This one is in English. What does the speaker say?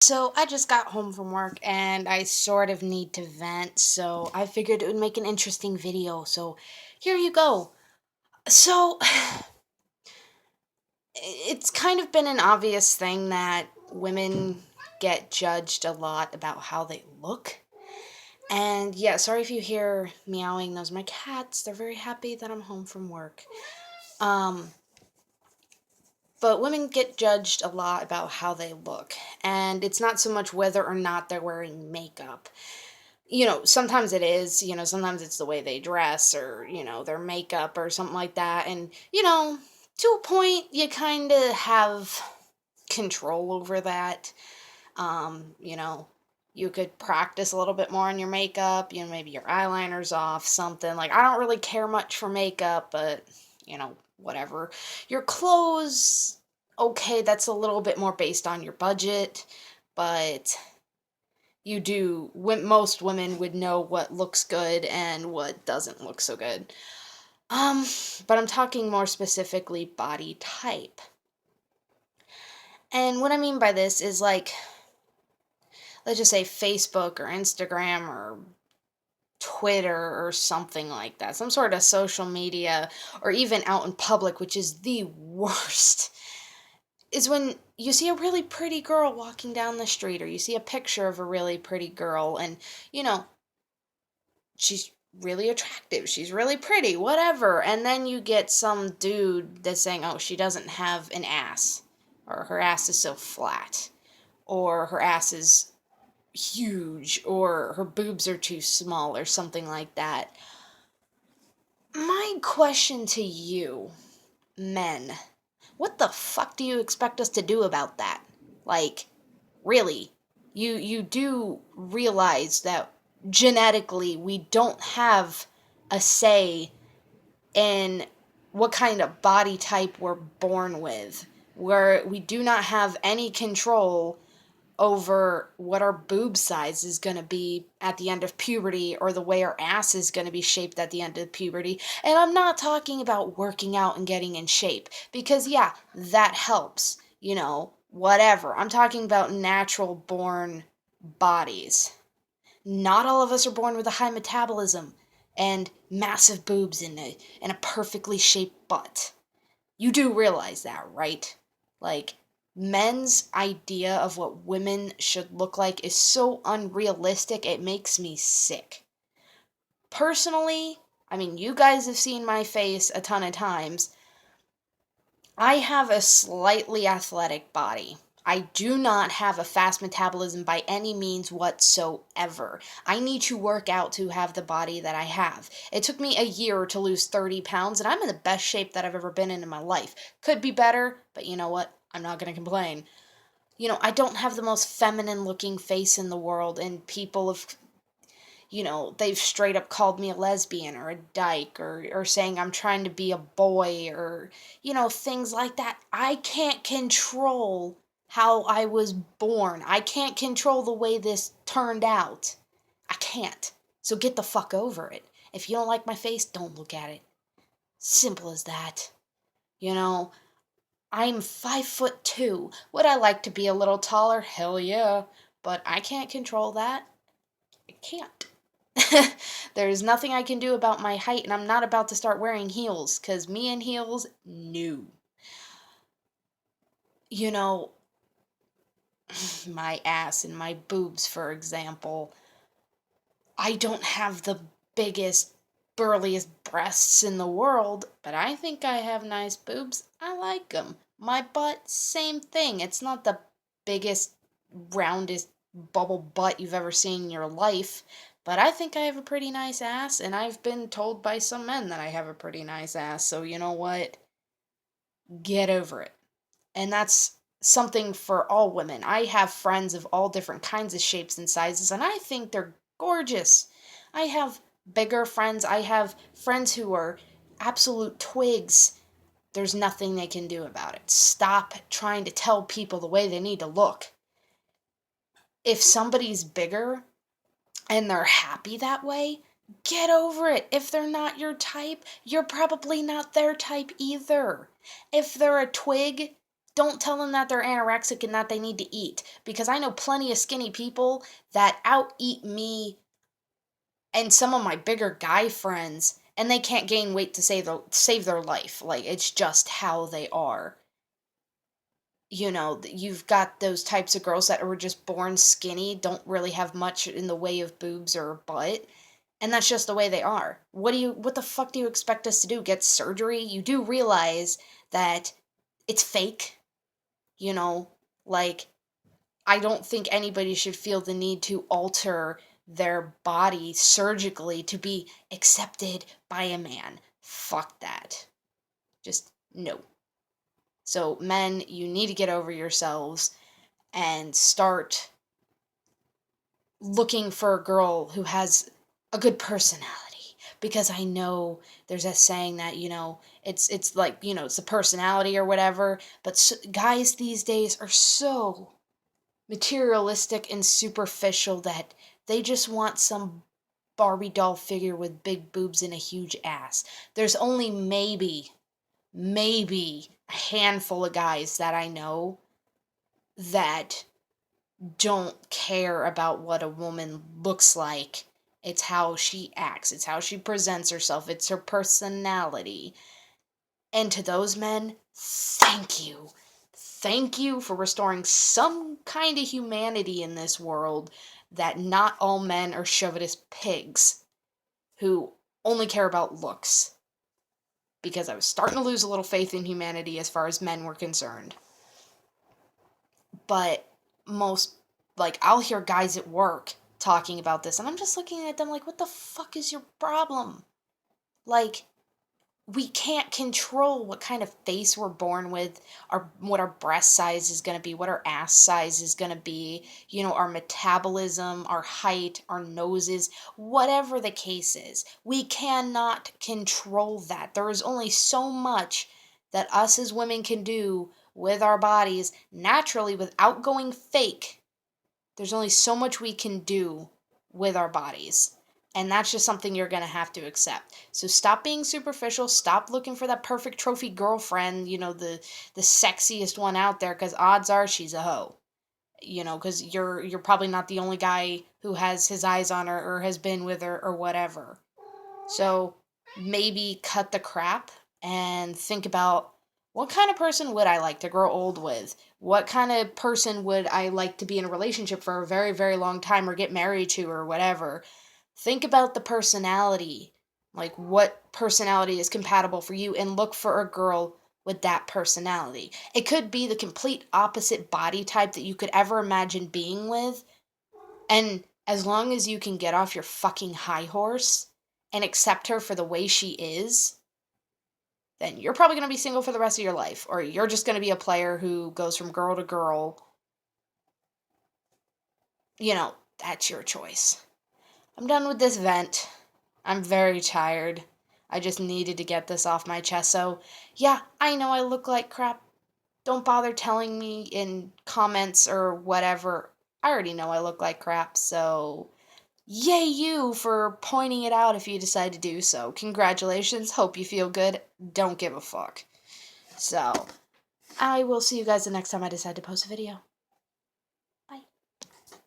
So I just got home from work and I sort of need to vent, so I figured it would make an interesting video. So here you go. So it's kind of been an obvious thing that women get judged a lot about how they look. And yeah, sorry if you hear meowing. Those are my cats. They're very happy that I'm home from work. Um, but women get judged a lot about how they look. And it's not so much whether or not they're wearing makeup. Sometimes it is, sometimes it's the way they dress or, their makeup or something like that. And, to a point, you kind of have control over that. You could practice a little bit more on your makeup, maybe your eyeliner's off, something. Like, I don't really care much for makeup, but, whatever. Your clothes, okay, that's a little bit more based on your budget, but most women would know what looks good and what doesn't look so good. Um, but I'm talking more specifically body type. And what I mean by this is like, let's just say Facebook or Instagram or Twitter or something like that. Some sort of social media or even out in public, which is the worst, is when you see a really pretty girl walking down the street or you see a picture of a really pretty girl and, you know, she's really attractive, she's really pretty, whatever. And then you get some dude that's saying, oh, she doesn't have an ass, or her ass is so flat, or her ass is huge, or her boobs are too small, or something like that. My question to you, men, what the fuck do you expect us to do about that? Like, really? You do realize that genetically we don't have a say in what kind of body type we're born with, where we do not have any control over what our boob size is going to be at the end of puberty or the way our ass is going to be shaped at the end of puberty. And I'm not talking about working out and getting in shape because, yeah, that helps, whatever. I'm talking about natural born bodies. Not all of us are born with a high metabolism and massive boobs and a perfectly shaped butt. You do realize that, right? Like, men's idea of what women should look like is so unrealistic, it makes me sick. Personally, I mean, you guys have seen my face a ton of times. I have a slightly athletic body. I do not have a fast metabolism by any means whatsoever. I need to work out to have the body that I have. It took me a year to lose 30 pounds, and I'm in the best shape that I've ever been in my life. Could be better, but you know what? I'm not going to complain. I don't have the most feminine looking face in the world, and people have they've straight up called me a lesbian or a dyke or saying I'm trying to be a boy or, things like that. I can't control how I was born. I can't control the way this turned out. I can't. So get the fuck over it. If you don't like my face, don't look at it. Simple as that. You know, I'm 5'2". Would I like to be a little taller? Hell yeah. But I can't control that. I can't. There's nothing I can do about my height, and I'm not about to start wearing heels, because me and heels, no. You know, my ass and my boobs, for example. I don't have the biggest, burliest breasts in the world, but I think I have nice boobs. I like them. My butt, same thing. It's not the biggest, roundest bubble butt you've ever seen in your life, but I think I have a pretty nice ass, and I've been told by some men that I have a pretty nice ass, so you know what? Get over it. And that's something for all women. I have friends of all different kinds of shapes and sizes, and I think they're gorgeous. I have bigger friends. I have friends who are absolute twigs. There's nothing they can do about it. Stop trying to tell people the way they need to look. If somebody's bigger and they're happy that way, get over it. If they're not your type, you're probably not their type either. If they're a twig, don't tell them that they're anorexic and that they need to eat, because I know plenty of skinny people that out eat me and some of my bigger guy friends, and they can't gain weight to save their life. Like, it's just how they are. You know, you've got those types of girls that were just born skinny, don't really have much in the way of boobs or butt, and that's just the way they are. What the fuck do you expect us to do? Get surgery? You do realize that it's fake, you know? Like, I don't think anybody should feel the need to alter their body surgically to be accepted by a man. Fuck that. Just no. So, men, you need to get over yourselves and start looking for a girl who has a good personality. Because I know there's a saying that, it's like, it's a personality or whatever. But guys these days are so materialistic and superficial that they just want some Barbie doll figure with big boobs and a huge ass. There's only maybe a handful of guys that I know that don't care about what a woman looks like. It's how she acts, it's how she presents herself, it's her personality. And to those men, thank you. Thank you for restoring some kind of humanity in this world, that not all men are chauvinist pigs who only care about looks. Because I was starting to lose a little faith in humanity as far as men were concerned. But I'll hear guys at work talking about this, and I'm just looking at them like, what the fuck is your problem? Like, we can't control what kind of face we're born with, what our breast size is going to be, what our ass size is going to be, our metabolism, our height, our noses, whatever the case is. We cannot control that. There is only so much that us as women can do with our bodies naturally without going fake. There's only so much we can do with our bodies. And that's just something you're going to have to accept. So stop being superficial. Stop looking for that perfect trophy girlfriend, the sexiest one out there, because odds are she's a hoe. Because you're probably not the only guy who has his eyes on her or has been with her or whatever. So maybe cut the crap and think about, what kind of person would I like to grow old with? What kind of person would I like to be in a relationship for a very, very long time or get married to or whatever? Think about the personality, like what personality is compatible for you, and look for a girl with that personality. It could be the complete opposite body type that you could ever imagine being with, and as long as you can get off your fucking high horse and accept her for the way she is, then you're probably going to be single for the rest of your life, or you're just going to be a player who goes from girl to girl. That's your choice. I'm done with this vent. I'm very tired. I just needed to get this off my chest. So, yeah, I know I look like crap. Don't bother telling me in comments or whatever. I already know I look like crap, so yay you for pointing it out if you decide to do so. Congratulations. Hope you feel good. Don't give a fuck. So, I will see you guys the next time I decide to post a video.